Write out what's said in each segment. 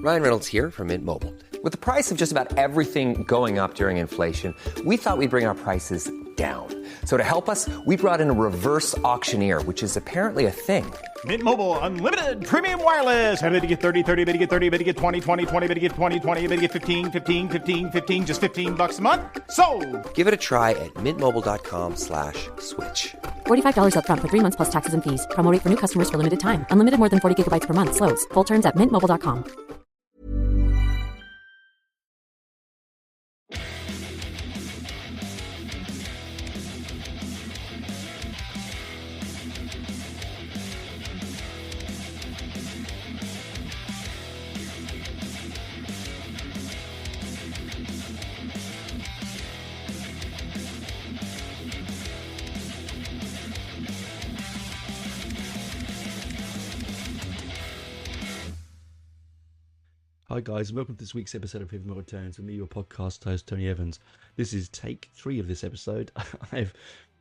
Ryan Reynolds here from Mint Mobile. With the price of just about everything going up during inflation, we thought we'd bring our prices down. So to help us, we brought in a reverse auctioneer, which is apparently a thing. Mint Mobile Unlimited Premium Wireless. How to get 30, 30, bit to get 30, bit to get 20, 20, 20, bit to get 20, 20, bit to get 15, 15, 15, 15, just $15 a month? Sold! Give it a try at mintmobile.com/switch. $45 up front for 3 months plus taxes and fees. Promo rate for new customers for limited time. Unlimited more than 40 gigabytes per month. Slows full terms at mintmobile.com. Hi guys, and welcome to this week's episode of Heavy Metal Tones with me, your podcast host, Tony Evans. This is take 3 of this episode. I've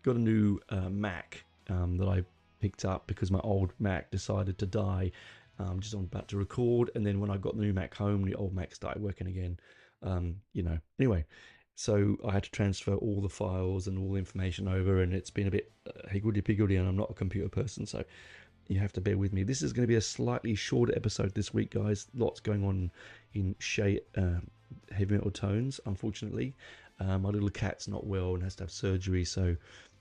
got a new Mac that I picked up because my old Mac decided to die just on about to record, and then when I got the new Mac home, the old Mac started working again. Anyway, so I had to transfer all the files and all the information over, and it's been a bit higgledy-piggledy, and I'm not a computer person, so you have to bear with me. This is going to be a slightly shorter episode this week, guys. Lots going on in Heavy Metal Tones, unfortunately. My little cat's not well and has to have surgery, so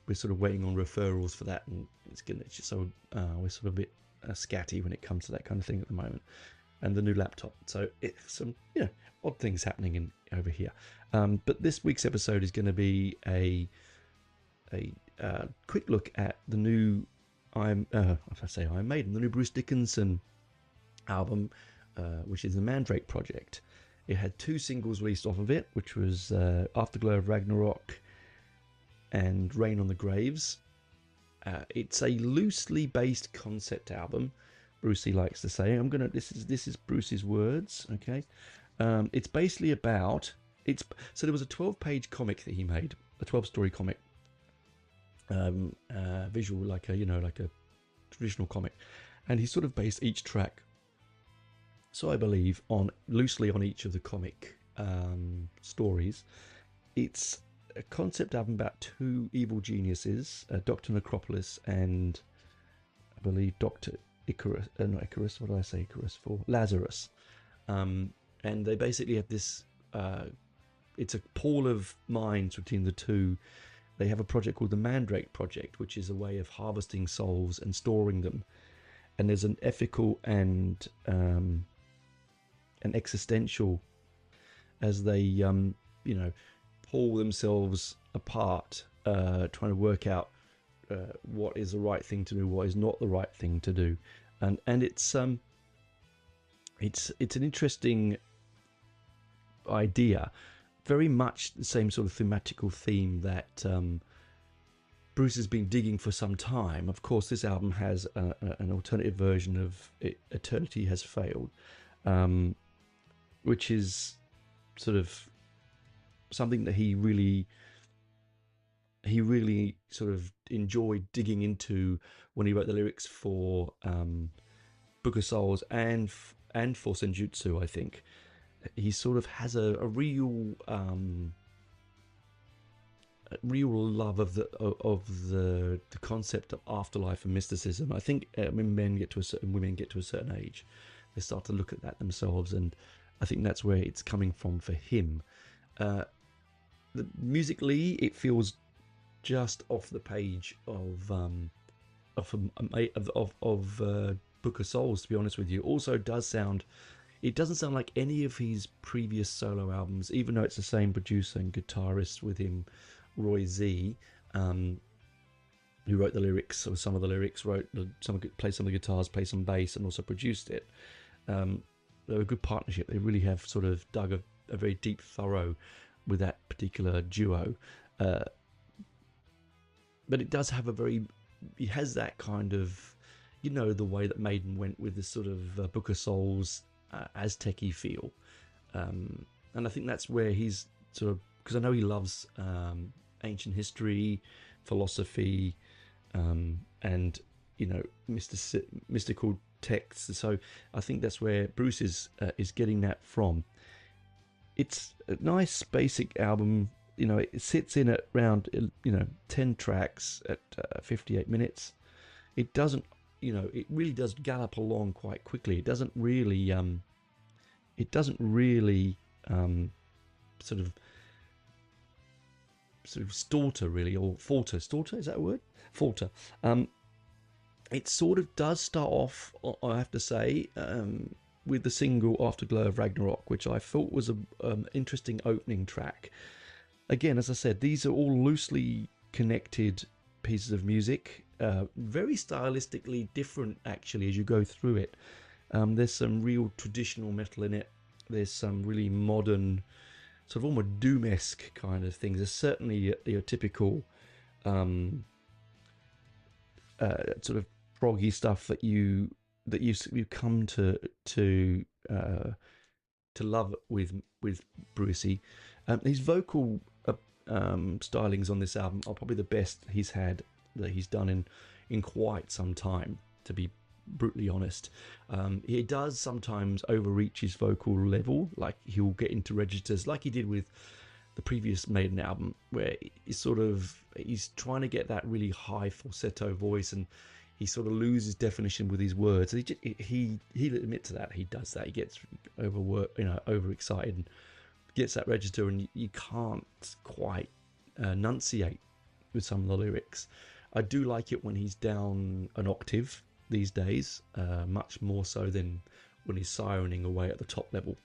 we're sort of waiting on referrals for that, and we're sort of a bit scatty when it comes to that kind of thing at the moment. And the new laptop, so it's some odd things happening over here. But this week's episode is going to be a quick look at the new Iron Maiden, the new Bruce Dickinson album, which is the Mandrake project. It had 2 singles released off of it, which was Afterglow of Ragnarok and Rain on the Graves. It's a loosely based concept album, Brucey likes to say. This is Bruce's words, okay? It's basically about so there was a 12-page comic that he made, a 12-story comic. Visual, like a traditional comic, and he sort of based each track, so I believe, loosely on each of the comic stories. It's a concept album about 2 evil geniuses, Dr. Necropolis and I believe Dr. Icarus, not Icarus, what did I say Icarus for? Lazarus. And they basically have this, it's a pool of minds between the two. They have a project called the Mandrake project, which is a way of harvesting souls and storing them. And there's an ethical and an existential, as they pull themselves apart, trying to work out what is the right thing to do, what is not the right thing to do, and it's an interesting idea. Very much the same sort of thematical theme that Bruce has been digging for some time. Of course, this album has an alternative version of Eternity Has Failed, which is sort of something that he really sort of enjoyed digging into when he wrote the lyrics for Book of Souls and for Senjutsu, I think. He sort of has a real love of the concept of afterlife and mysticism. I think when women get to a certain age, they start to look at that themselves, and I think that's where it's coming from for him. Musically, it feels just off the page of Book of Souls, to be honest with you. Also, it doesn't sound like any of his previous solo albums, even though it's the same producer and guitarist with him, Roy Z, who wrote the lyrics, or some of the lyrics, played some of the guitars, played some bass, and also produced it. They're a good partnership. They really have sort of dug a very deep furrow with that particular duo. But it does have it has that kind of, the way that Maiden went with this sort of Book of Souls Aztec-y feel. And I think that's where he's sort of, because I know he loves ancient history, philosophy, and mystical texts. So I think that's where Bruce is getting that from. It's a nice basic album. It sits in at around 10 tracks at 58 minutes. It doesn't, it really does gallop along quite quickly. It doesn't really sort of stauter really, or falter. Stauter, is that a word? Falter. It sort of does start off, I have to say, with the single Afterglow of Ragnarok, which I thought was an interesting opening track. Again, as I said, these are all loosely connected pieces of music, very stylistically different actually as you go through it. There's some real traditional metal in it. There's some really modern, sort of almost doom-esque kind of things. There's certainly your typical sort of proggy stuff that you come to love with Brucey. His vocal stylings on this album are probably the best that he's done in quite some time, to be brutally honest. He does sometimes overreach his vocal level, like he'll get into registers like he did with the previous Maiden album, where he's trying to get that really high falsetto voice, and he sort of loses definition with his words. He'll admit to that. He does that. He gets overexcited and gets that register, and you can't quite enunciate with some of the lyrics. I do like it when he's down an octave these days, much more so than when he's sirening away at the top level.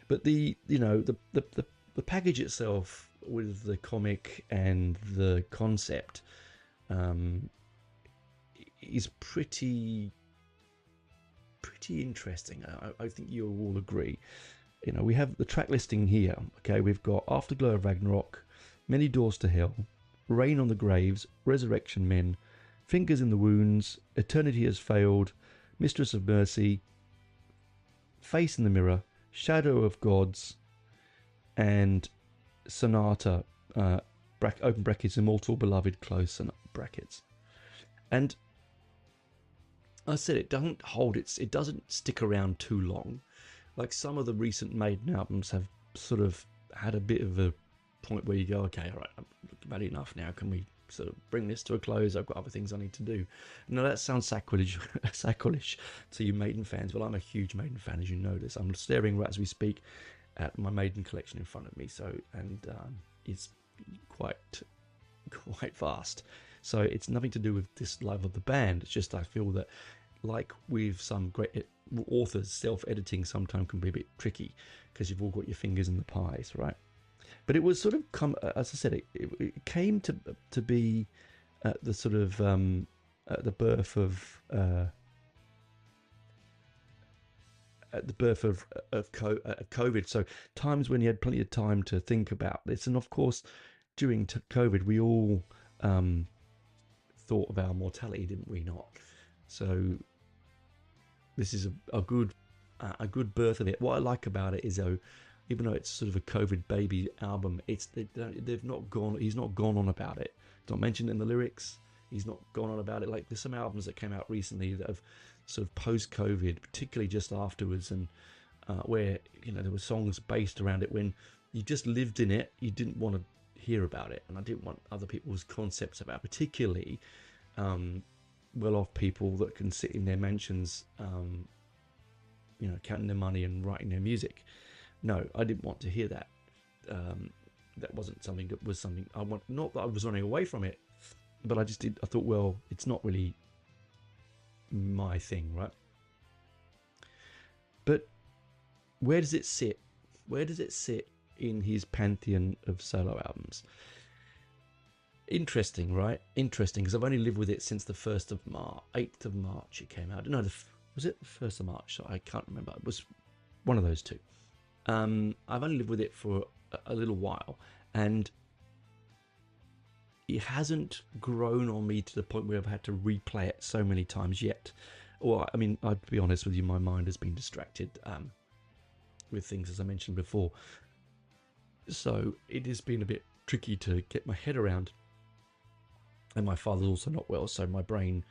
But the package itself, with the comic and the concept, is pretty interesting. I think you'll all agree. We have the track listing here. Okay, we've got Afterglow of Ragnarok, Many Doors to Hell, Rain on the Graves, Resurrection Men, Fingers in the Wounds, Eternity Has Failed, Mistress of Mercy, Face in the Mirror, Shadow of Gods, and Sonata, open brackets, Immortal Beloved, close brackets. And I said it doesn't stick around too long. Like some of the recent Maiden albums have sort of had a bit of a point where you go, okay, all right, I've about enough now. Can we sort of bring this to a close? I've got other things I need to do. Now that sounds sacrilege to you Maiden fans. Well, I'm a huge Maiden fan, as you know this. I'm staring right as we speak at my Maiden collection in front of me. It's quite vast. So it's nothing to do with dislove of the band. It's just I feel that, like with some great authors, self-editing sometimes can be a bit tricky because you've all got your fingers in the pies, right? But it was sort of as I said, it came to be at the sort of at the birth of COVID. So times when you had plenty of time to think about this, and of course during COVID we all thought of our mortality, didn't we not? So this is a good birth of it. What I like about it is, though, even though it's sort of a COVID baby album, he's not gone on about it. It's not mentioned in the lyrics. He's not gone on about it. Like there's some albums that came out recently that have sort of post-COVID, particularly just afterwards, and where there were songs based around it when you just lived in it. You didn't want to hear about it, and I didn't want other people's concepts about, particularly well-off people that can sit in their mansions, counting their money and writing their music. No, I didn't want to hear that. That wasn't something that was something I want. Not that I was running away from it, but I thought, well, it's not really my thing, right? But where does it sit? Where does it sit in his pantheon of solo albums? Interesting, right? Interesting, because I've only lived with it since the 8th of March it came out. No, was it the 1st of March? I can't remember. It was one of those two. I've only lived with it for a little while, and it hasn't grown on me to the point where I've had to replay it so many times yet. Or, I mean, I'd be honest with you, my mind has been distracted with things, as I mentioned before. So it has been a bit tricky to get my head around. And my father's also not well, so my brain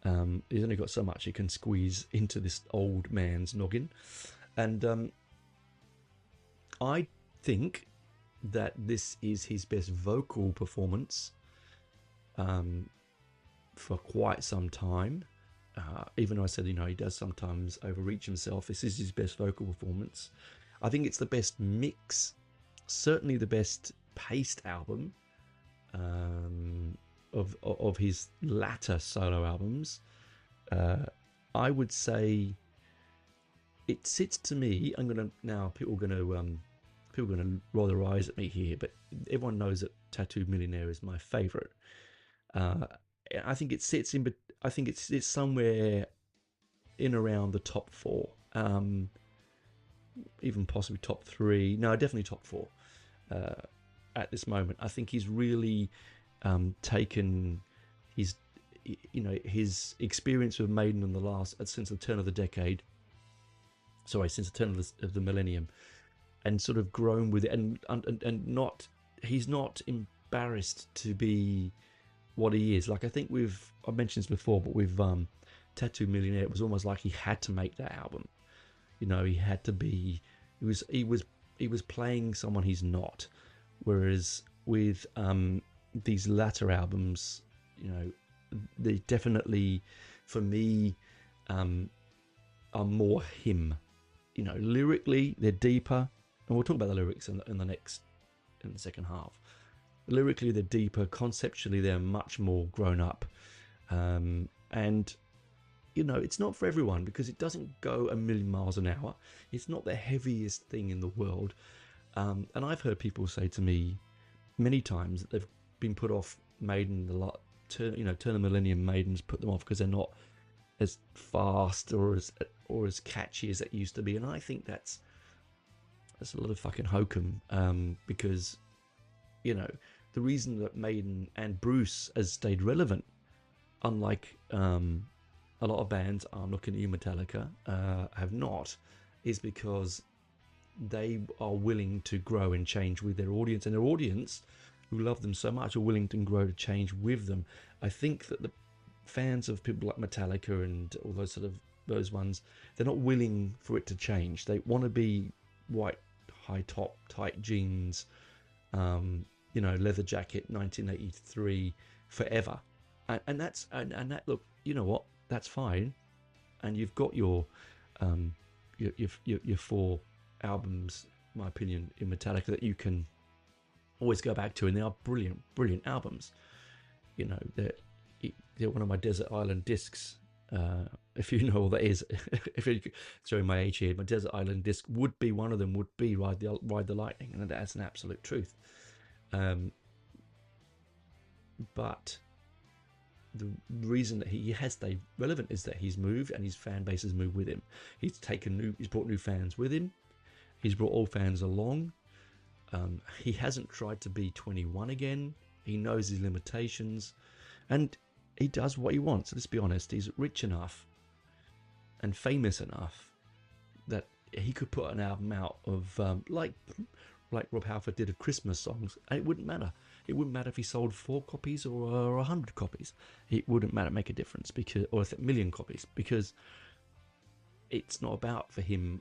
He's only got so much he can squeeze into this old man's noggin. And I think that this is his best vocal performance for quite some time. Even though I said, he does sometimes overreach himself, this is his best vocal performance. I think it's the best mix, certainly the best paced album of his latter solo albums. I would say it sits to me. People are gonna roll their eyes at me here, but everyone knows that Tattooed Millionaire is my favorite. I think it sits in, but I think it's somewhere in around the top 4, even possibly top 3. No, definitely top 4 at this moment. I think he's really taken his experience with Maiden in since the turn of the decade. Since the turn of the millennium, and sort of grown with it, and he's not embarrassed to be what he is. Like, I think I've mentioned this before, but with Tattoo Millionaire, it was almost like he had to make that album. He had to be. He was playing someone he's not. Whereas with these latter albums, they definitely, for me, are more him. Lyrically, they're deeper, and we'll talk about the lyrics in the second half. Lyrically, they're deeper. Conceptually, they're much more grown up, and it's not for everyone because it doesn't go a million miles an hour. It's not the heaviest thing in the world, and I've heard people say to me many times that they've been put off Maiden a lot. Turn of Millennium Maidens put them off because they're not as fast or as catchy as it used to be, and I think that's a lot of fucking hokum, because the reason that Maiden and Bruce has stayed relevant, unlike a lot of bands, I'm looking at you, Metallica, have not, is because they are willing to grow and change with their audience, and their audience, who love them so much, are willing to grow to change with them. I think that the fans of people like Metallica and all those ones, they're not willing for it to change. They want to be white, high top, tight jeans, leather jacket, 1983 forever, and that look. You know what? That's fine, and you've got your 4 albums, in my opinion, in Metallica that you can always go back to, and they are brilliant albums. They're one of my Desert Island discs. If you know what that is, if you're showing my age here, my Desert Island disc would be one of them. Would be Ride the Lightning, and that's an absolute truth. But the reason that he has stayed relevant is that he's moved, and his fan base has moved with him. He's brought new fans with him. He's brought old fans along. He hasn't tried to be 21 again. He knows his limitations, and he does what he wants. Let's be honest, he's rich enough and famous enough that he could put an album out of like Rob Halford did of Christmas songs, and it wouldn't matter. It wouldn't matter if he sold 4 copies or 100 copies. It wouldn't matter, make a difference, or 1 million copies, because it's not about, for him,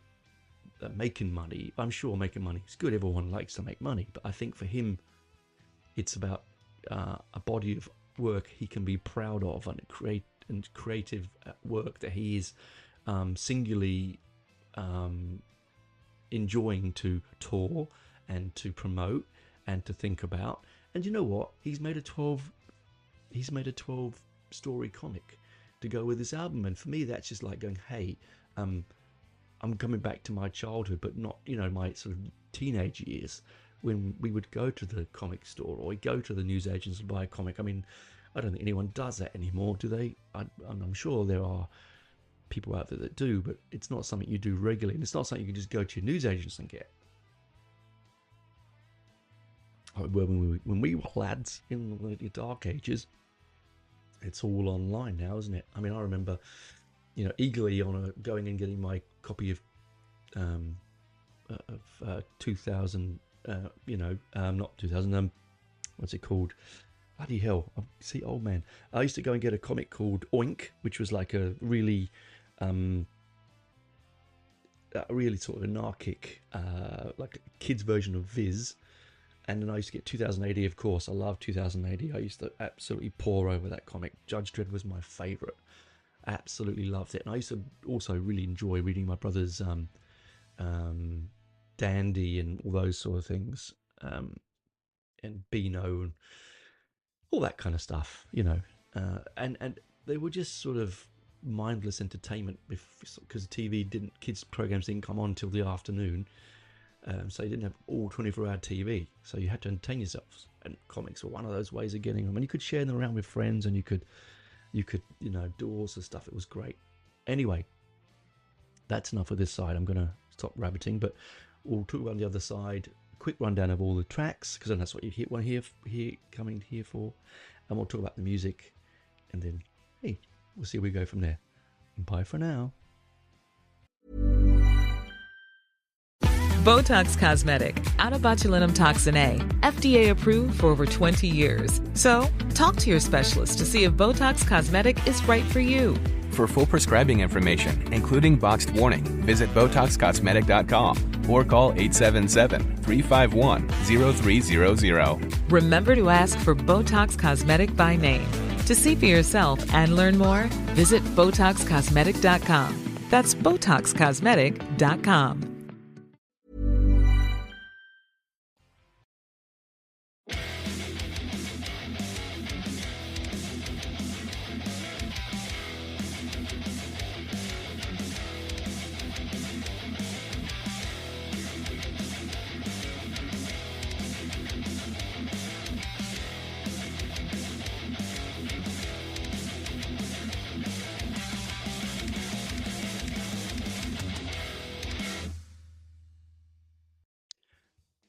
making money. I'm sure making money is good. Everyone likes to make money, but I think for him, it's about a body of work he can be proud of, and creative work that he is singularly enjoying to tour and to promote and to think about. And you know what? He's made a 12 story comic to go with this album, and for me, that's just like going, hey, I'm coming back to my childhood, but not my sort of teenage years, when we would go to the comic store or we go to the newsagents and buy a comic. I mean, I don't think anyone does that anymore, do they? I'm sure there are people out there that do, but it's not something you do regularly, and it's not something you can just go to your newsagents and get. When we were lads in the dark ages, it's all online now, isn't it? I mean, I remember, eagerly going and getting my copy of 2000, not 2000, what's it called? bloody hell, see, old man. I used to go and get a comic called Oink, which was like a really sort of anarchic, like a kid's version of Viz. And then I used to get 2000 AD, of course. I love 2000 AD. I used to absolutely pore over that comic. Judge Dredd was my favourite. Absolutely loved it. And I used to also really enjoy reading my brother's Dandy and all those sort of things. And Beano and all that kind of stuff, you know. And they were just sort of mindless entertainment because kids programs didn't come on till the afternoon. So you didn't have all 24-hour TV, so you had to entertain yourselves, and comics were one of those ways of getting them. And you could share them around with friends, and you could do all sorts of stuff. It was great. Anyway, that's enough of this side. I'm going to stop rabbiting, but we'll talk about the other side. Quick rundown of all the tracks, because then that's what you want here coming here for, and we'll talk about the music, and then hey, we'll see where we go from there. Bye for now. Botox Cosmetic, out of botulinum toxin A, FDA approved for over 20 years. So, talk to your specialist to see if Botox Cosmetic is right for you. For full prescribing information, including boxed warning, visit BotoxCosmetic.com or call 877-351-0300. Remember to ask for Botox Cosmetic by name. To see for yourself and learn more, visit BotoxCosmetic.com. That's BotoxCosmetic.com.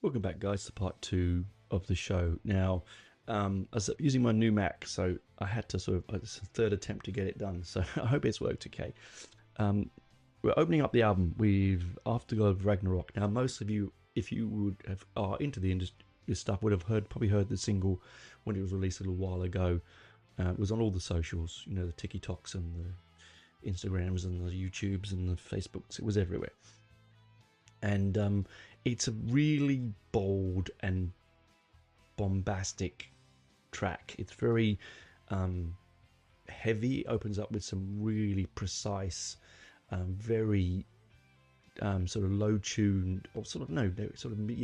Welcome back, guys, to part 2 of the show. Now, I was using my new Mac, so I had to it's a third attempt to get it done, so I hope it's worked okay. We're opening up the album with Afterglow of Ragnarok. Now, most of you, if you are into the industry stuff, would have probably heard the single when it was released a little while ago. It was on all the socials, you know, the TikToks and the Instagrams and the YouTubes and the Facebooks. It was everywhere. And it's a really bold and bombastic track. It's very heavy. It opens up with some really precise, very sort of low-tuned, or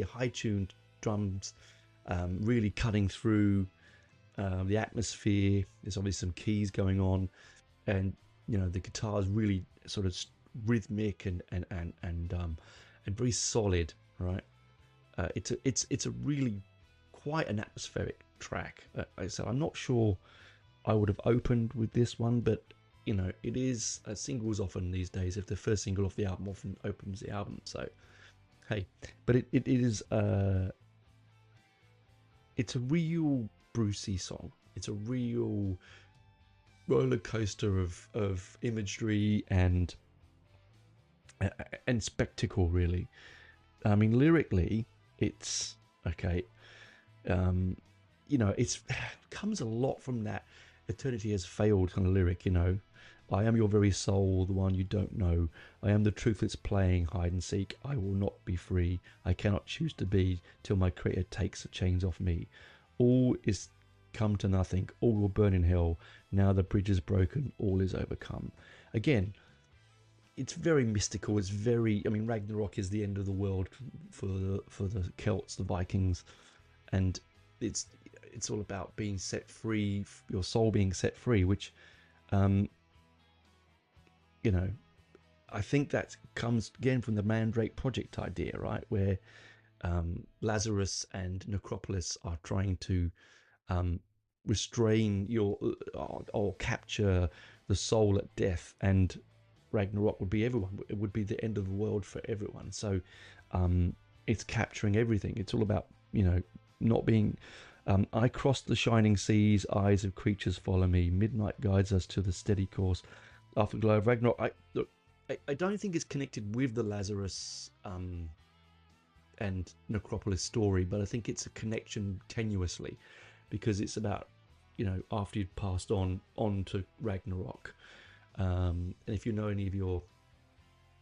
high-tuned drums, really cutting through the atmosphere. There's obviously some keys going on, and you know the guitar is really sort of rhythmic and very solid, right? It's a really quite an atmospheric track. So I'm not sure I would have opened with this one, but you know, it is singles often these days. If the first single off the album often opens the album, so hey, but it is it's a real Brucey song. It's a real roller coaster of imagery and spectacle, really. I mean, lyrically, it's okay. You know, it's comes a lot from that eternity has failed kind of lyric. You know, I am your very soul, the one you don't know. I am the truth that's playing hide and seek. I will not be free. I cannot choose to be till my creator takes the chains off me. All is come to nothing. All will burn in hell. Now the bridge is broken. All is overcome. Again, it's very mystical. It's very, I mean, Ragnarok is the end of the world for the Celts, the Vikings, and it's all about being set free, your soul being set free, which, you know, I think that comes again from the Mandrake project idea, right, where Lazarus and Necropolis are trying to restrain or capture the soul at death, and Ragnarok would be everyone. It would be the end of the world for everyone. So it's capturing everything. It's all about, you know, not being... I crossed the shining seas, eyes of creatures follow me. Midnight guides us to the steady course. Afterglow of Ragnarok. I don't think it's connected with the Lazarus and Necropolis story, but I think it's a connection tenuously, because it's about after you'd passed on to Ragnarok. And if you know any of your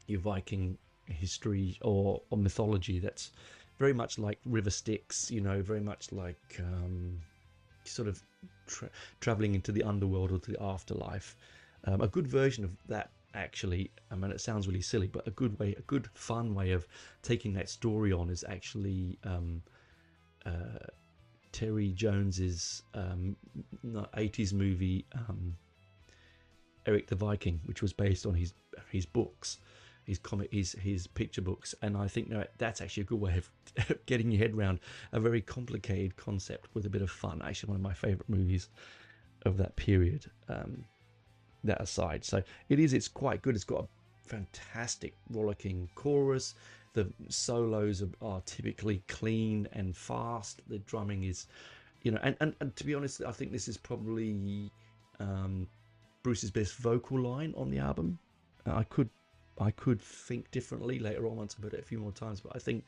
Viking history or mythology, that's very much like River Styx, very much like sort of traveling into the underworld or to the afterlife. A good version of that, actually, I mean, it sounds really silly, but a good fun way of taking that story on is actually Terry Jones's 80s movie Eric the Viking, which was based on his books, his picture books, and I think that's actually a good way of getting your head around a very complicated concept with a bit of fun. Actually, one of my favourite movies of that period. That aside, so it's quite good. It's got a fantastic rollicking chorus. The solos are typically clean and fast. The drumming is, and to be honest, I think this is probably Bruce's best vocal line on the album. I could think differently later on once I've heard it a few more times, but I think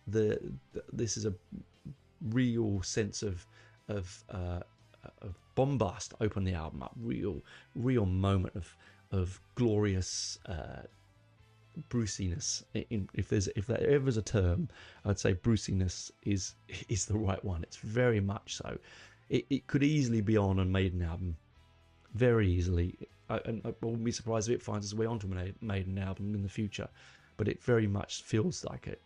this is a real sense of bombast to open the album up. Real moment of glorious Bruciness. If there ever is a term, I'd say Bruciness is the right one. It's very much so. It could easily be on a Maiden album, very easily. I wouldn't be surprised if it finds its way onto a Maiden album in the future, but it very much feels like it.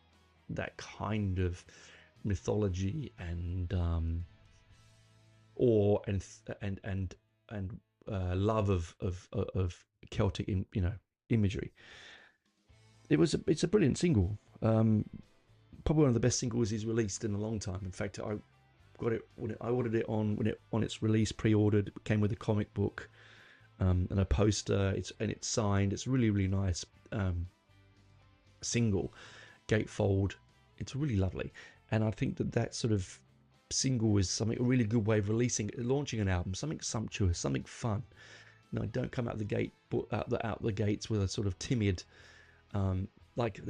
That kind of mythology and awe and love of Celtic imagery. It's a brilliant single. Probably one of the best singles he's released in a long time. In fact, I got it when I ordered it on its release, pre-ordered. It came with a comic book and a poster. It's signed. It's really, really nice single, gatefold. It's really lovely, and I think that sort of single is a really good way of launching an album. Something sumptuous, something fun. Don't come out the gates with a sort of timid, like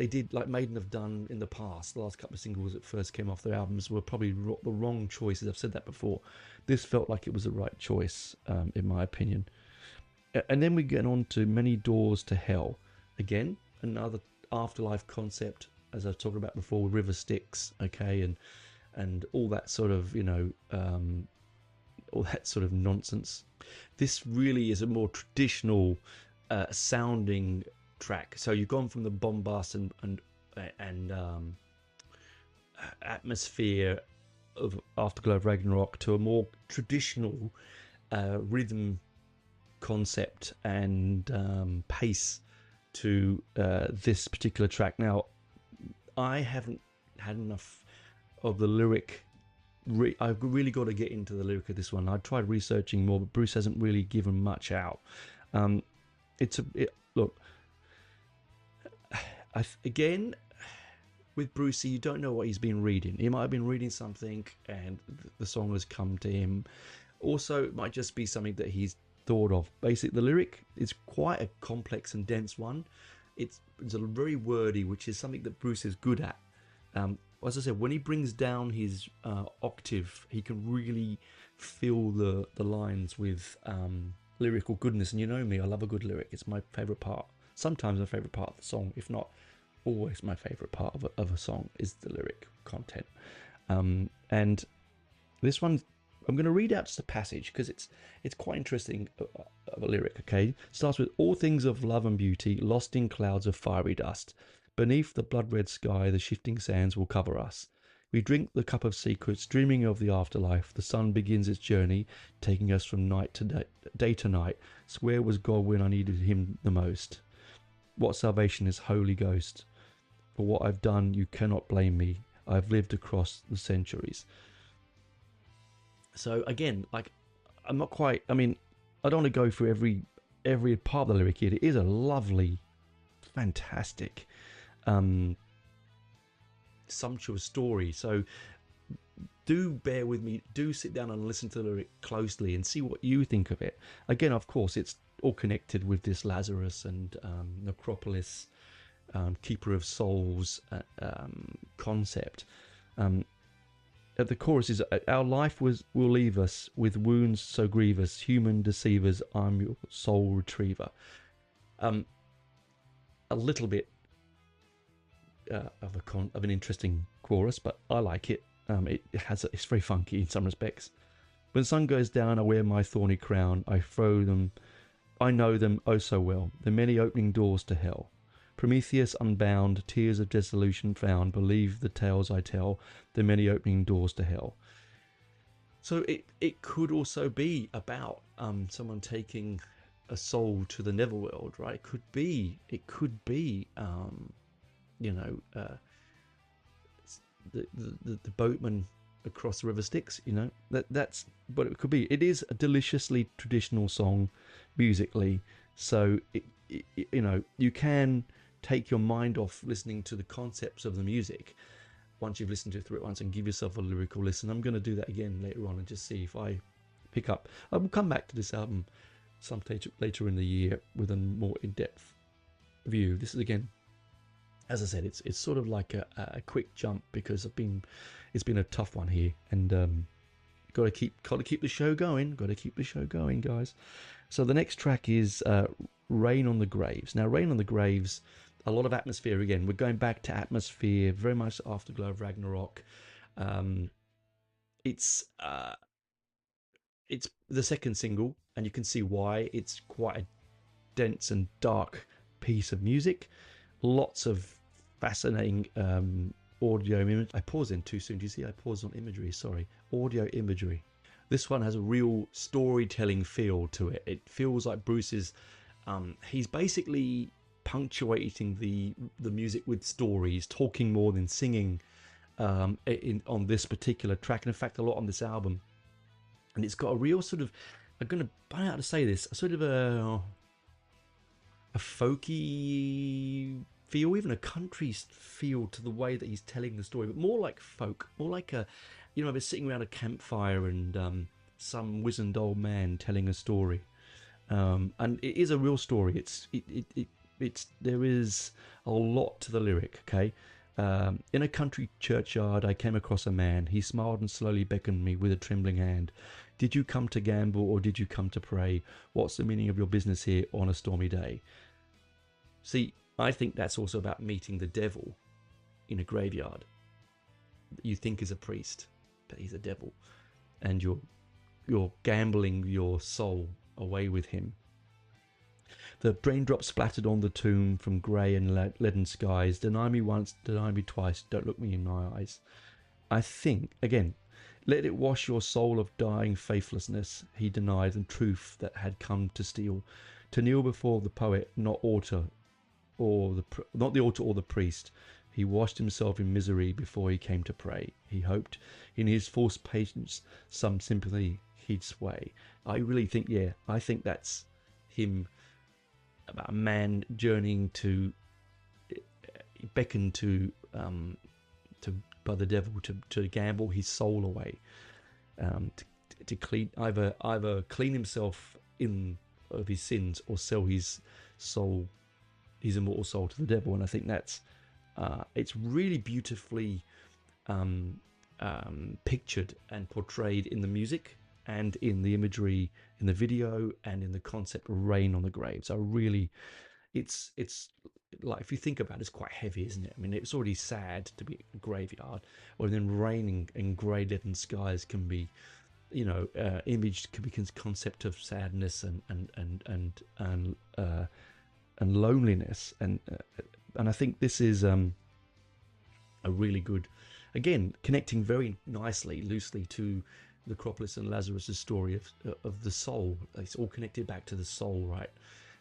Maiden have done in the past. The last couple of singles that first came off their albums were probably the wrong choices. I've said that before. This felt like it was the right choice, in my opinion. And then we get on to Many Doors to Hell. Again, another afterlife concept, as I've talked about before, with River Styx, okay, and all that sort of, all that sort of nonsense. This really is a more traditional sounding track. So you've gone from the bombast and atmosphere of Afterglow of Ragnarok to a more traditional rhythm concept and pace to this particular track. Now, I haven't had enough of the lyric. I've really got to get into the lyric of this one. I tried researching more, but Bruce hasn't really given much out. Look, again, with Brucey, you don't know what he's been reading. He might have been reading something and the song has come to him. Also, it might just be something that he's thought of. Basically, the lyric is quite a complex and dense one. It's a very wordy, which is something that Bruce is good at. As I said, when he brings down his octave, he can really fill the lines with lyrical goodness. And you know me, I love a good lyric. It's my favourite part. Sometimes my favourite part of the song, if not always my favourite part of a song, is the lyric content. And this one, I'm going to read out just a passage because it's quite interesting of a lyric, okay? Starts with, all things of love and beauty, lost in clouds of fiery dust. Beneath the blood-red sky, the shifting sands will cover us. We drink the cup of secrets, dreaming of the afterlife. The sun begins its journey, taking us from night to day to night. So where was God when I needed him the most? What salvation is Holy Ghost? For what I've done, you cannot blame me. I've lived across the centuries. So again, I'm not quite. I mean, I don't want to go through every part of the lyric here. It is a lovely, fantastic, sumptuous story. So do bear with me. Do sit down and listen to the lyric closely and see what you think of it. Again, of course, it's all connected with this Lazarus and necropolis, keeper of souls concept. at the chorus is, our life will leave us with wounds so grievous, human deceivers, I'm your soul retriever. A little bit of an interesting chorus, but I like it. It's very funky in some respects. When the sun goes down, I wear my thorny crown. I know them oh so well. The many opening doors to hell. Prometheus unbound, tears of dissolution found. Believe the tales I tell. The many opening doors to hell. So it could also be about someone taking a soul to the netherworld, right? It could be the boatman across the river Styx, that's what it could be. It is a deliciously traditional song musically, so you can take your mind off listening to the concepts of the music once you've listened to it through it once, and give yourself a lyrical listen. I'm going to do that again later on and just see if I pick up. I will come back to this album sometime later in the year with a more in-depth view. This is, again, as I said, it's sort of like a quick jump because it's been a tough one here, and got to keep the show going. Got to keep the show going, guys. So the next track is "Rain on the Graves." Now, "Rain on the Graves," a lot of atmosphere again. We're going back to atmosphere, very much Afterglow of Ragnarok. It's the second single, and you can see why. It's quite a dense and dark piece of music. Lots of fascinating audio imagery. I paused in too soon. Do you see? I paused on imagery. Sorry, audio imagery. This one has a real storytelling feel to it. It feels like Bruce is he's basically punctuating the music with stories, talking more than singing on this particular track, and in fact a lot on this album. And it's got a real sort of, I'm going to, I don't know how to say this, a sort of a folky feel, even a country feel to the way that he's telling the story, but more like folk, more like they're sitting around a campfire and some wizened old man telling a story. And it is a real story. There is a lot to the lyric, okay? In a country churchyard, I came across a man. He smiled and slowly beckoned me with a trembling hand. Did you come to gamble or did you come to pray? What's the meaning of your business here on a stormy day? See, I think that's also about meeting the devil in a graveyard. You think is a priest, but he's a devil. And you're gambling your soul away with him. The raindrops splattered on the tomb from grey and leaden skies. Deny me once, deny me twice, don't look me in my eyes. I think, again, let it wash your soul of dying faithlessness. He denied the truth that had come to steal. To kneel before the poet, not the altar or the priest. He washed himself in misery before he came to pray. He hoped in his false patience some sympathy he'd sway. I really think, I think that's him, about a man journeying to beckon to by the devil to gamble his soul away, to clean either clean himself of his sins or sell his soul, his immortal soul, to the devil. And I think that's it's really beautifully pictured and portrayed in the music and in the imagery in the video and in the concept of rain on the graves. I really, it's like, if you think about it, it's quite heavy, isn't it? I mean, it's already sad to be a graveyard, or then raining and grey leaden skies can be, image can be concept of sadness and loneliness, and I think this is a really good, again, connecting very nicely, loosely to the Acropolis and Lazarus' story of the soul. It's all connected back to the soul, right?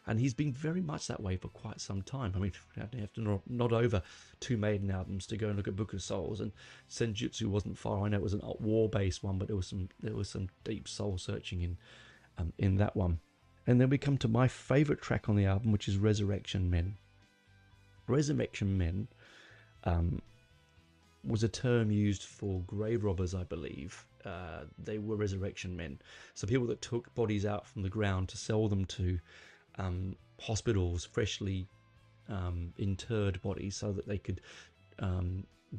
And he's been very much that way for quite some time. I mean, you have to nod over two Maiden albums to go and look at Book of Souls, and Senjutsu wasn't far. I know it was an war-based one, but there was some deep soul searching in that one. And then we come to my favourite track on the album, which is Resurrection Men. Resurrection Men was a term used for grave robbers, I believe. They were resurrection men. So people that took bodies out from the ground to sell them to hospitals, freshly interred bodies, so that they could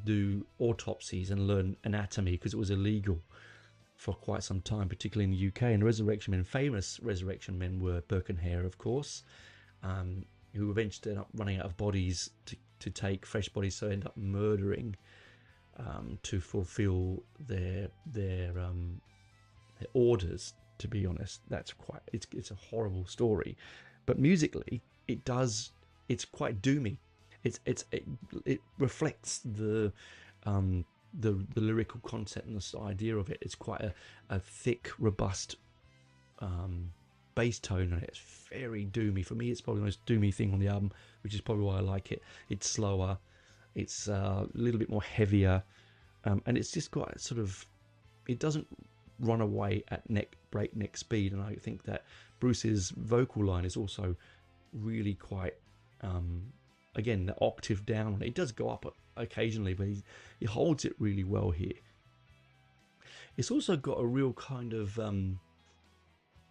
do autopsies and learn anatomy because it was illegal for quite some time, particularly in the UK. And the resurrection men, famous resurrection men, were Burke and Hare, of course, who eventually ended up running out of bodies to take fresh bodies, so end up murdering to fulfill their orders. To be honest, it's a horrible story, but musically it's quite doomy. It reflects the lyrical concept and the idea of it. It's quite a thick, robust bass tone, and it's very doomy. For me, it's probably the most doomy thing on the album, which is probably why I like it. It's slower, it's a little bit more heavier, and it's just got sort of, it doesn't run away at breakneck speed. And I think that Bruce's vocal line is also really quite, again, the octave down. It does go up occasionally, but he holds it really well here. It's also got a real kind of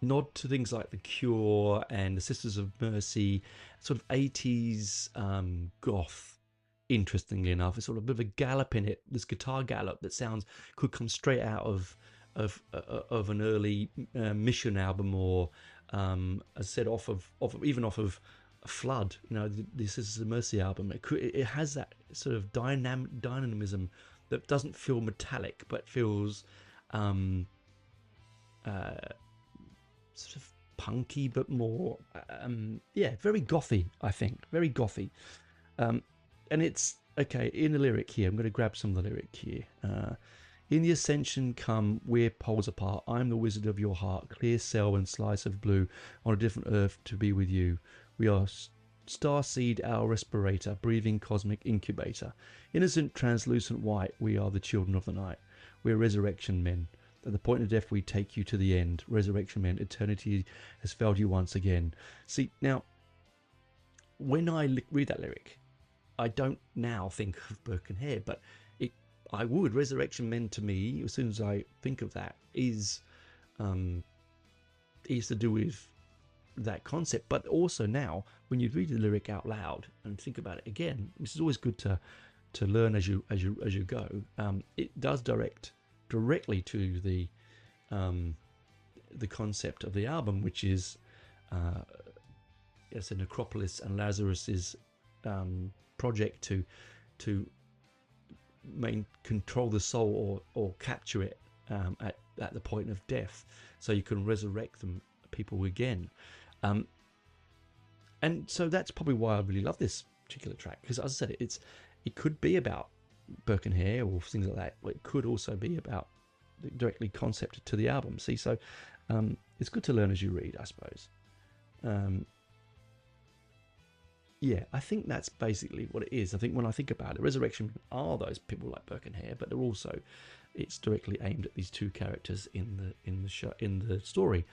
nod to things like The Cure and the Sisters of Mercy, sort of 80s goth. Interestingly enough, it's sort of a bit of a gallop in it. This guitar gallop that could come straight out of an early Mission album, or as I said, off of Flood. This is the Mercy album. It has that sort of dynamism that doesn't feel metallic, but feels sort of punky, but more very gothy. I think very gothy. And it's okay in the lyric here. I'm going to grab some of the lyric here. In the ascension come, we're poles apart. I'm the wizard of your heart, clear cell and slice of blue, on a different earth to be with you. We are starseed, our respirator, breathing cosmic incubator. Innocent, translucent white, we are the children of the night. We're resurrection men. At the point of death, we take you to the end. Resurrection men, eternity has failed you once again. See, now, when I read that lyric, I don't now think of Burke and Hare, but I would. Resurrection men, to me, as soon as I think of that, is to do with that concept. But also now, when you read the lyric out loud and think about it again, this is always good to learn as you go. It does direct directly to the concept of the album, which is it's a necropolis and Lazarus's project to control the soul or capture it at the point of death, so you can resurrect people again. And so that's probably why I really love this particular track, because as I said, it could be about Burke and Hare or things like that, but it could also be about directly concepted to the album. See, so it's good to learn as you read, I suppose. Yeah, I think that's basically what it is. I think when I think about it, Resurrection are those people like Burke and Hare, but they're also, it's directly aimed at these two characters in the story,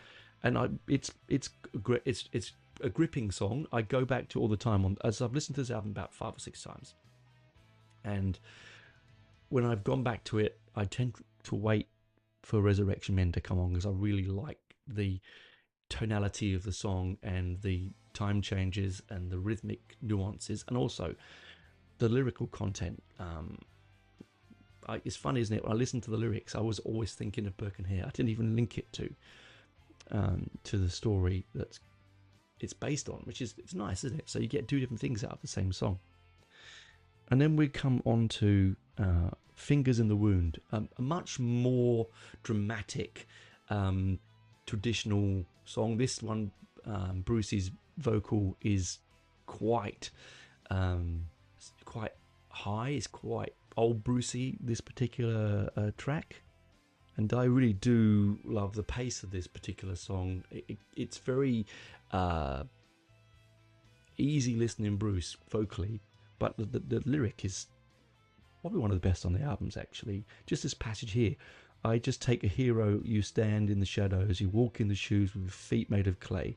and it's a gripping song. I go back to all the time as I've listened to this album about 5 or 6 times, and when I've gone back to it, I tend to wait for Resurrection Men to come on, because I really like the tonality of the song and the time changes and the rhythmic nuances, and also the lyrical content. It's funny, isn't it? When I listened to the lyrics, I was always thinking of Burke and Hare. I didn't even link it to the story that it's based on, which is, it's nice, isn't it? So you get 2 different things out of the same song. And then we come on to Fingers in the Wound, a much more dramatic, traditional song. This one, Bruce's vocal is quite high. It's quite old Brucey, this particular track, and I really do love the pace of this particular song. It's very easy listening Bruce vocally, but the lyric is probably one of the best on the albums, actually. Just this passage here: I just take a hero, you stand in the shadows, you walk in the shoes with feet made of clay.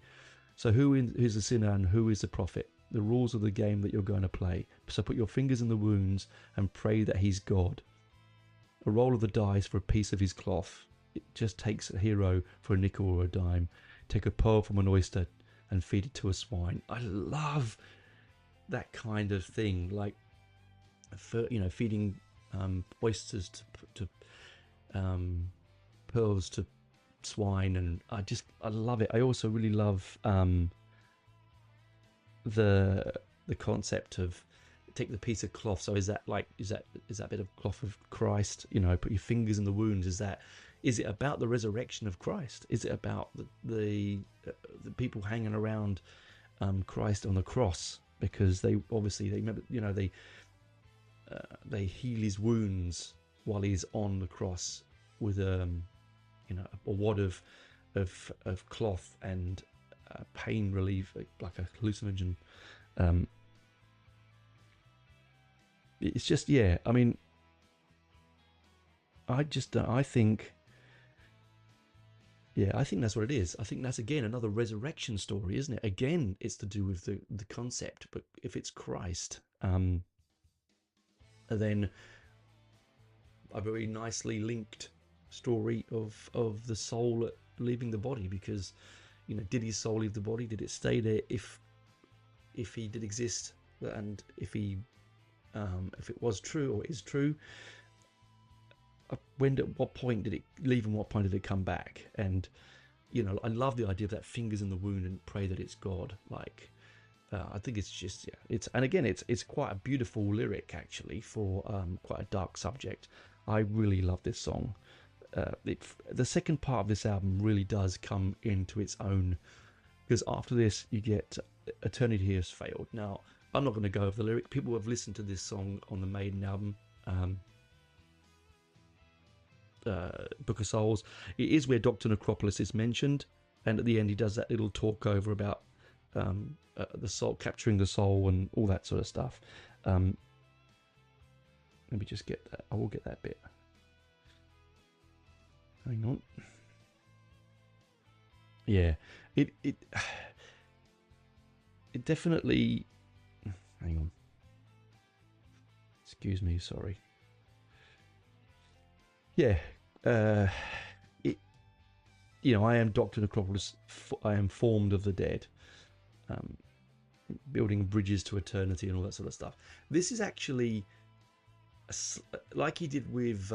So who is the sinner and who is the prophet? The rules of the game that you're going to play. So put your fingers in the wounds and pray that he's God. A roll of the dice for a piece of his cloth. It just takes a hero for a nickel or a dime. Take a pearl from an oyster and feed it to a swine. I love that kind of thing. Like, for, feeding oysters to pearls to swine, and I love it. I also really love the concept of take the piece of cloth. So is that a bit of cloth of Christ? Put your fingers in the wounds. Is it about the resurrection of Christ? Is it about the people hanging around Christ on the cross, because they remember, they heal his wounds while he's on the cross with a wad of cloth and pain relief, like a hallucinogen. It's just, yeah. I mean, I think that's what it is. I think that's, again, another resurrection story, isn't it? Again, it's to do with the concept, but if it's Christ, then a very nicely linked story of the soul leaving the body, because did his soul leave the body? Did it stay there if he did exist, and if it was true or is true? What point did it leave, and what point did it come back? And I love the idea of that fingers in the wound and pray that it's God. Like, I think it's just, and again, it's quite a beautiful lyric, actually, for quite a dark subject. I really love this song. The second part of this album really does come into its own, because after this you get Eternity Has Failed. Now, I'm not going to go over the lyric. People have listened to this song on the Maiden album, Book of Souls. It is where Dr. Necropolis is mentioned, and at the end he does that little talk over about the soul, capturing the soul and all that sort of stuff. Let me just get that. I will get that bit. Hang on. Yeah, it definitely. Hang on. Excuse me. Sorry. Yeah. I am Dr. Necropolis. I am formed of the dead. Building bridges to eternity and all that sort of stuff. This is actually like he did with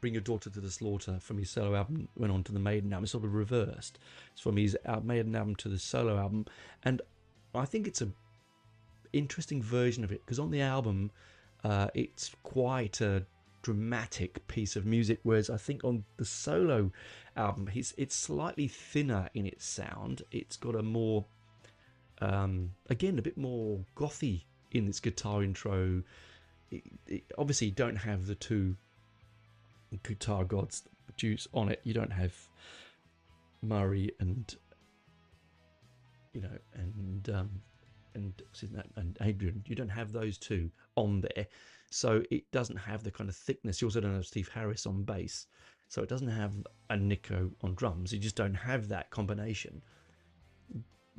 Bring Your Daughter to the Slaughter from his solo album, went on to the Maiden album. It's sort of reversed. It's from his Maiden album to the solo album, and I think it's a interesting version of it, because on the album it's quite a dramatic piece of music, whereas I think on the solo album it's slightly thinner in its sound. It's got a more again, a bit more gothy in its guitar intro. Obviously you don't have the two guitar gods that produce on it. You don't have Murray and and Adrian. You don't have those two on there, so it doesn't have the kind of thickness. You also don't have Steve Harris on bass, so it doesn't have a Nico on drums. You just don't have that combination.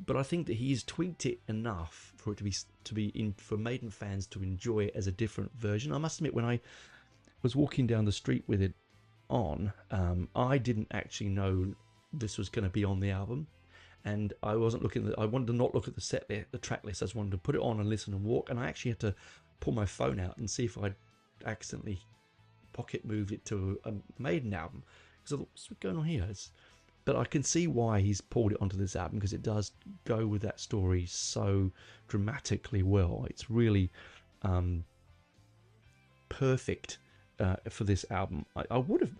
But I think that he's tweaked it enough for it to be for Maiden fans to enjoy it as a different version. I must admit, when I was walking down the street with it on, I didn't actually know this was going to be on the album, and I wasn't looking. I wanted to not look at the track list. I just wanted to put it on and listen and walk. And I actually had to pull my phone out and see if I'd accidentally pocket moved it to a Maiden album, because I thought, what's going on here? But I can see why he's pulled it onto this album, because it does go with that story so dramatically well. It's really perfect for this album. I wonder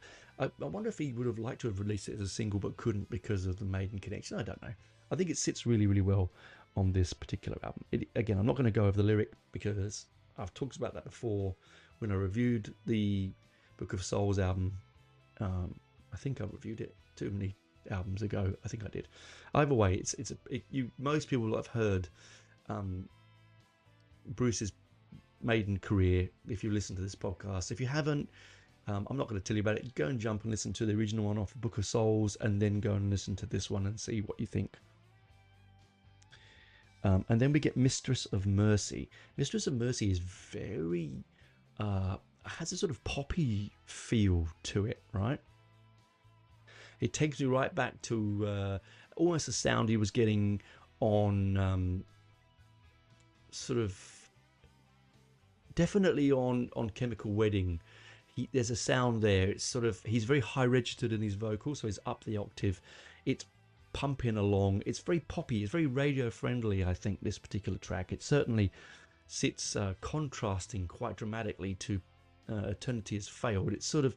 if he would have liked to have released it as a single but couldn't because of the Maiden connection. I don't know. I think it sits really, really well on this particular album. Again, I'm not going to go over the lyric because I've talked about that before when I reviewed the Book of Souls album. I think I reviewed it too many albums ago. I think I did. Either way, most people will have heard Bruce's Maiden career if you listen to this podcast. If you haven't, I'm not going to tell you about it. Go and jump and listen to the original one off Book of Souls, and then go and listen to this one and see what you think. And then we get Mistress of Mercy. Mistress of Mercy is very has a sort of poppy feel to it, right? It takes you right back to almost the sound he was getting on sort of definitely on Chemical Wedding, there's a sound there. It's sort of, he's very high registered in his vocal, so he's up the octave. It's pumping along. It's very poppy. It's very radio friendly, I think, this particular track. It certainly sits contrasting quite dramatically to Eternity Has Failed. It's sort of,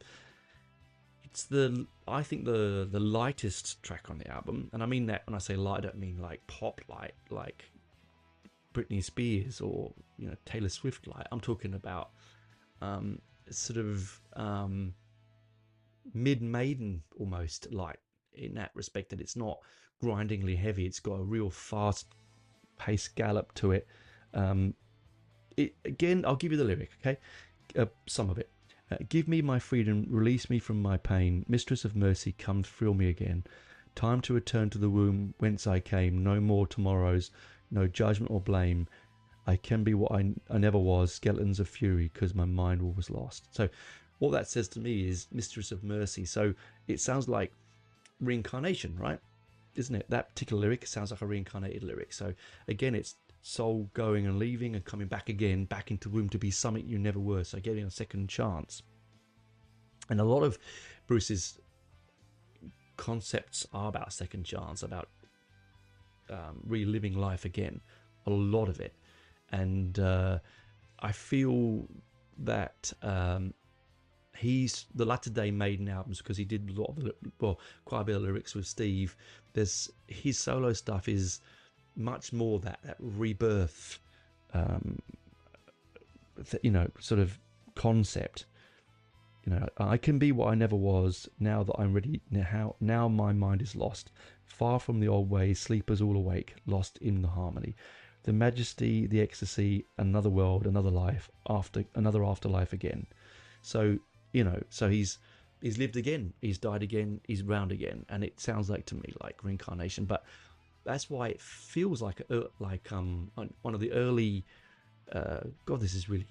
I think the lightest track on the album, and I mean that when I say light, I don't mean like pop light, like Britney Spears or Taylor Swift light. I'm talking about sort of mid-maiden almost light, in that respect, that it's not grindingly heavy. It's got a real fast paced gallop to it. Again, I'll give you the lyric, okay? Some of it. Give me my freedom, release me from my pain. Mistress of mercy, come thrill me again. Time to return to the womb whence I came. No more tomorrows, no judgment or blame. I can be what I never was. Skeletons of fury, because my mind was lost. So what that says to me is Mistress of mercy. So it sounds like reincarnation, right? Isn't it? That particular lyric sounds like a reincarnated lyric. So again, it's soul going and leaving and coming back again, back into womb to be something you never were. So getting a second chance. And a lot of Bruce's concepts are about second chance, about reliving life again. A lot of it. And I feel that he's the latter day Maiden albums, because he did a lot of quite a bit of lyrics with Steve. His solo stuff is much more that rebirth, sort of concept. I can be what I never was now that I'm ready. Now my mind is lost, far from the old ways. Sleepers all awake, lost in the harmony, the majesty, the ecstasy, another world, another life, another afterlife again. So so he's lived again, he's died again, he's round again, and it sounds like to me like reincarnation. But that's why it feels like one of the early. God, this is really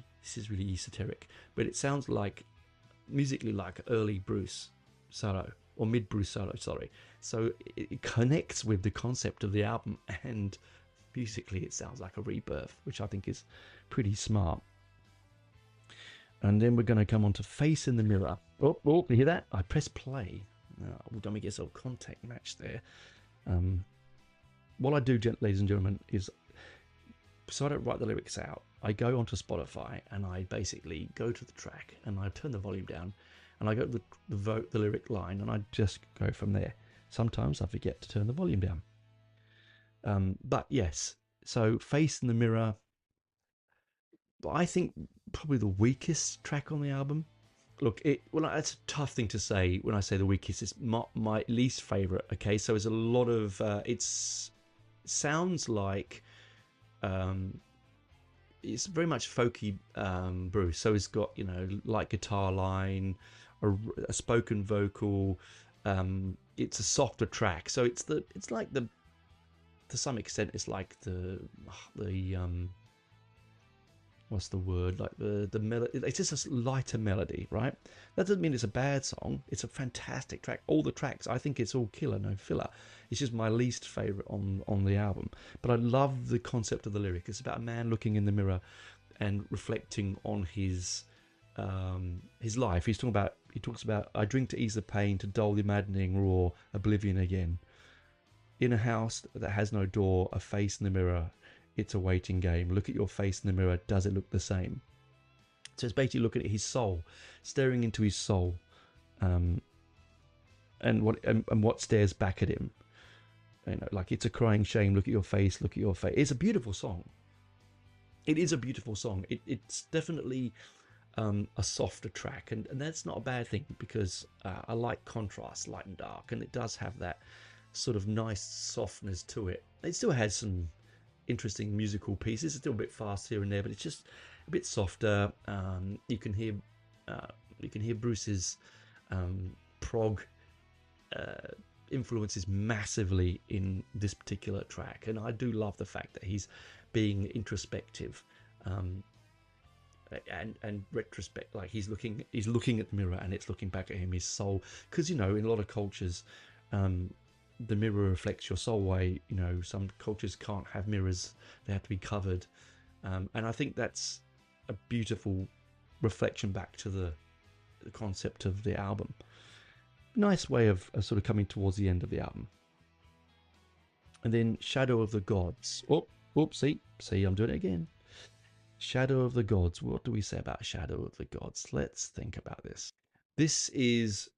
esoteric, but it sounds like musically like early Bruce solo or mid Bruce solo. Sorry, so it connects with the concept of the album, and musically it sounds like a rebirth, which I think is pretty smart. And then we're going to come on to Face in the Mirror. Oh, you hear that? I press play. We've done me get some contact match there. What I do, ladies and gentlemen, is, so I don't write the lyrics out, I go onto Spotify and I basically go to the track and I turn the volume down and I go to the lyric line and I just go from there. Sometimes I forget to turn the volume down. But yes, so Face in the Mirror, I think probably the weakest track on the album. Look, it's a tough thing to say when I say the weakest. It's my least favourite, okay? So there's a lot of... it sounds like... it's very much folky Bruce. So it's got, light guitar line, a spoken vocal. It's a softer track. So to some extent, it's like the what's the word? Like the melody. It's just a lighter melody, right? That doesn't mean it's a bad song. It's a fantastic track. All the tracks, I think it's all killer, no filler. It's just my least favourite on the album. But I love the concept of the lyric. It's about a man looking in the mirror and reflecting on his life. He talks about I drink to ease the pain, to dull the maddening roar, oblivion again. In a house that has no door, a face in the mirror. It's a waiting game. Look at your face in the mirror. Does it look the same? So it's basically looking at his soul, staring into his soul, and what stares back at him. Like it's a crying shame. Look at your face. Look at your face. It's a beautiful song. It is a beautiful song. It's definitely a softer track, and that's not a bad thing, because I like contrast, light and dark, and it does have that sort of nice softness to it. It still has some interesting musical pieces. It's still a bit fast here and there, but it's just a bit softer. You can hear Bruce's prog influences massively in this particular track, and I do love the fact that he's being introspective and retrospect. Like he's looking at the mirror and it's looking back at him, his soul. Because in a lot of cultures, the mirror reflects your soul way. Some cultures can't have mirrors; they have to be covered. And I think that's a beautiful reflection back to the concept of the album. Nice way of sort of coming towards the end of the album. And then Shadow of the Gods. See, I'm doing it again. Shadow of the Gods. What do we say about Shadow of the Gods? Let's think about this. This is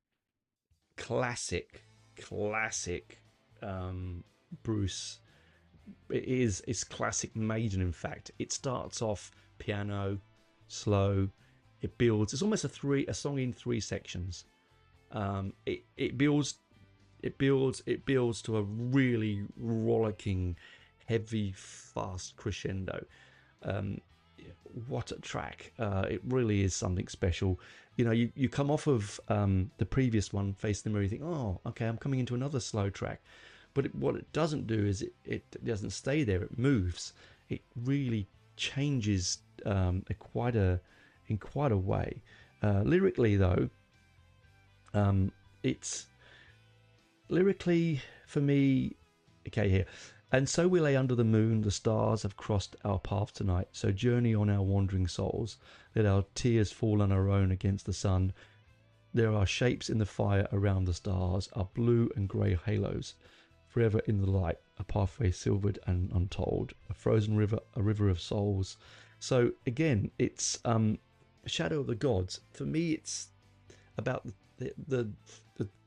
classic Bruce. It's classic Maiden, in fact. It starts off piano, slow. It builds. It's almost a song in 3 sections. It builds to a really rollicking, heavy, fast crescendo. What a track. It really is something special. You know, you come off of the previous one, Face the Mirror, you think, oh, okay, I'm coming into another slow track. But what it doesn't do is it doesn't stay there, it moves. It really changes in quite a way. Lyrically, though, it's lyrically for me, okay, here. And so we lay under the moon, the stars have crossed our path tonight. So journey on our wandering souls. Let our tears fall on our own against the sun. There are shapes in the fire around the stars, our blue and grey halos. Forever in the light, a pathway silvered and untold. A frozen river, a river of souls. So again, it's Shadow of the Gods. For me, it's about the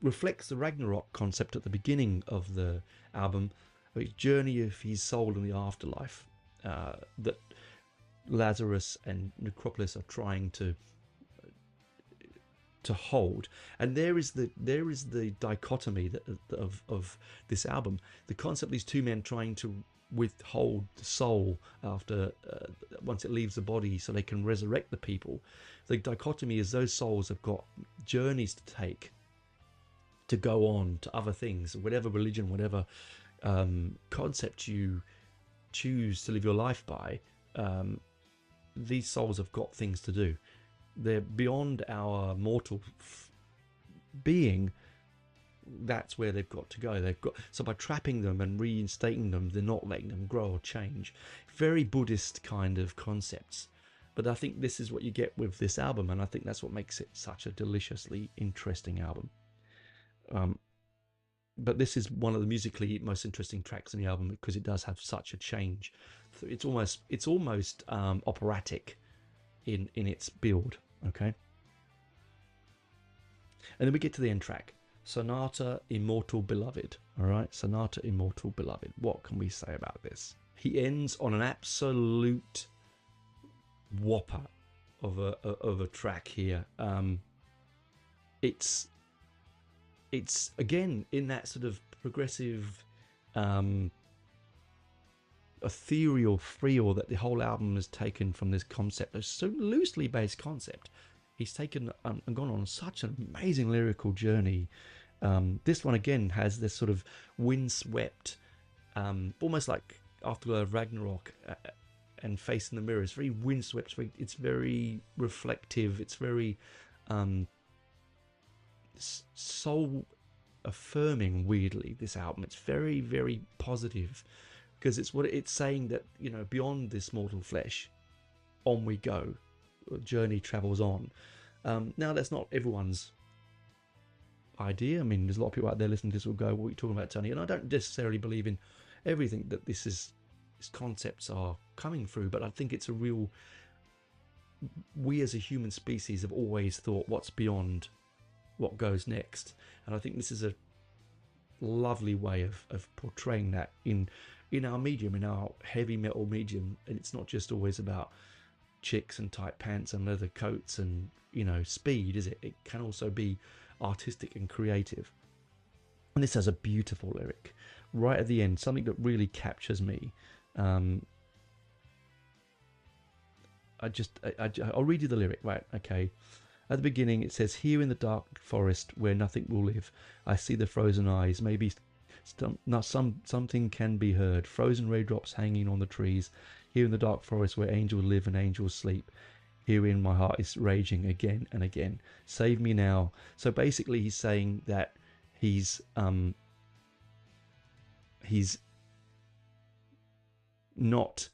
reflects the Ragnarok concept at the beginning of the album. A journey of his soul in the afterlife that Lazarus and Necropolis are trying to hold, and there is the dichotomy of this album. The concept of these two men trying to withhold the soul after once it leaves the body, so they can resurrect the people. The dichotomy is those souls have got journeys to take, to go on to other things, whatever religion, whatever concept you choose to live your life by. These souls have got things to do. They're beyond our mortal being. That's where they've got to go. So by trapping them and reinstating them, they're not letting them grow or change. Very Buddhist kind of concepts. But I think this is what you get with this album, and I think that's what makes it such a deliciously interesting album. But this is one of the musically most interesting tracks in the album because it does have such a change. It's almost operatic in its build. Okay, and then we get to the end track, Sonata Immortal Beloved. All right, Sonata Immortal Beloved. What can we say about this? He ends on an absolute whopper of a track here. It's again in that sort of progressive, ethereal feel that the whole album has taken from this concept, a so loosely based concept. He's taken and gone on such an amazing lyrical journey. This one again has this sort of windswept, almost like Afterglow of Ragnarok and Face in the Mirror. It's very windswept. It's very reflective. It's very soul affirming. Weirdly, this album. It's very, very positive because it's saying that, you know, beyond this mortal flesh, on we go. Journey travels on. Now that's not everyone's idea. I mean, there's a lot of people out there listening to this will go, what are you talking about, Tony? And I don't necessarily believe in everything that these concepts are coming through, but I think it's a real, we as a human species have always thought what's beyond what goes next, and I think this is a lovely way of portraying that in our medium, in our heavy metal medium. And it's not just always about chicks and tight pants and leather coats and, you know, speed, is it? It can also be artistic and creative. And this has a beautiful lyric right at the end, something that really captures me. I'll read you the lyric, right? Okay. At the beginning it says, here in the dark forest where nothing will live, I see the frozen eyes, maybe something can be heard, frozen raindrops hanging on the trees. Here in the dark forest where angels live and angels sleep, herein my heart is raging again and again. Save me now. So basically he's saying that he's not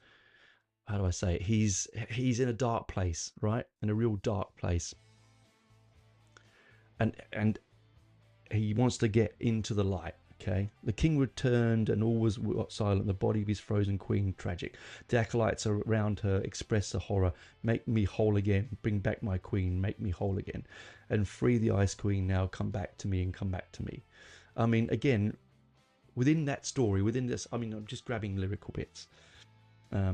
how do I say it? He's in a dark place, right? In a real dark place, and he wants to get into the light. Okay, the king returned, and all was silent. The body of his frozen queen tragic. The acolytes around her express the horror. Make me whole again. Bring back my queen. Make me whole again, and free the ice queen now. Come back to me and come back to me. I mean, again, within that story, within this, I mean, I'm just grabbing lyrical bits.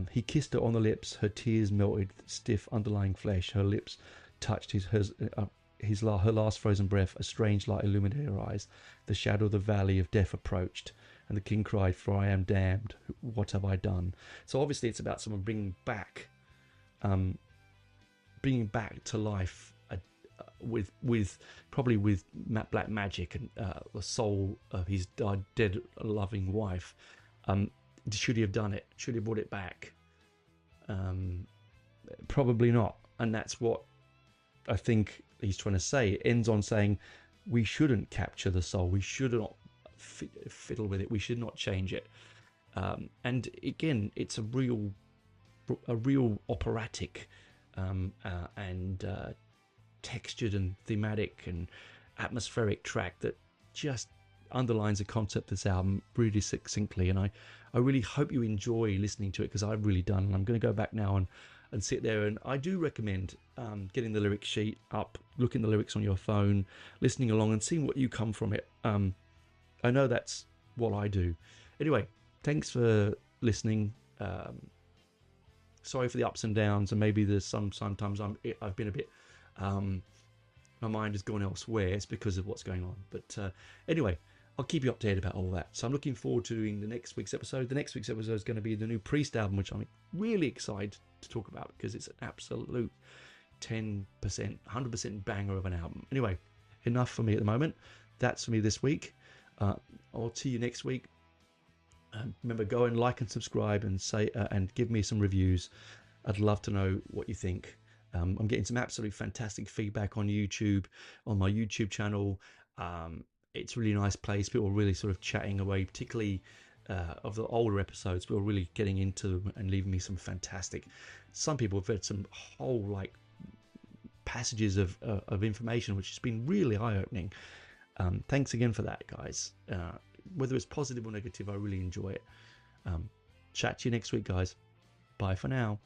He kissed her on the lips. Her tears melted stiff underlying flesh. Her lips touched her last frozen breath. A strange light illuminated her eyes. The shadow of the valley of death approached, and the king cried, "For I am damned. What have I done?" So obviously, it's about someone bringing back to life with probably with black magic and the soul of his dead loving wife. Should he have done it? Should he have brought it back? Probably not, and that's what I think he's trying to say. It ends on saying we shouldn't capture the soul. We should not fiddle with it. We should not change it. And again, it's a real operatic and textured and thematic and atmospheric track that just underlines the concept of this album really succinctly. And I really hope you enjoy listening to it, because I've really done. And I'm going to go back now and sit there, and I do recommend getting the lyric sheet up, looking at the lyrics on your phone, listening along and seeing what you come from it. I know that's what I do. Anyway, thanks for listening. Sorry for the ups and downs, and maybe there's sometimes I've been a bit my mind has gone elsewhere. It's because of what's going on, but anyway, I'll keep you up to date about all that. So I'm looking forward to doing the next week's episode. The next week's episode is going to be the new Priest album, which I'm really excited to talk about, because it's an absolute 10%, 100% banger of an album. Anyway, enough for me at the moment. That's for me this week. I'll see you next week. Remember, go and like and subscribe and say and give me some reviews. I'd love to know what you think. I'm getting some absolutely fantastic feedback on YouTube, on my YouTube channel. It's a really nice place. People are really sort of chatting away, particularly of the older episodes. People are really getting into them and leaving me some fantastic. Some people have read some whole like passages of information, which has been really eye-opening. Thanks again for that, guys. Whether it's positive or negative, I really enjoy it. Chat to you next week, guys. Bye for now.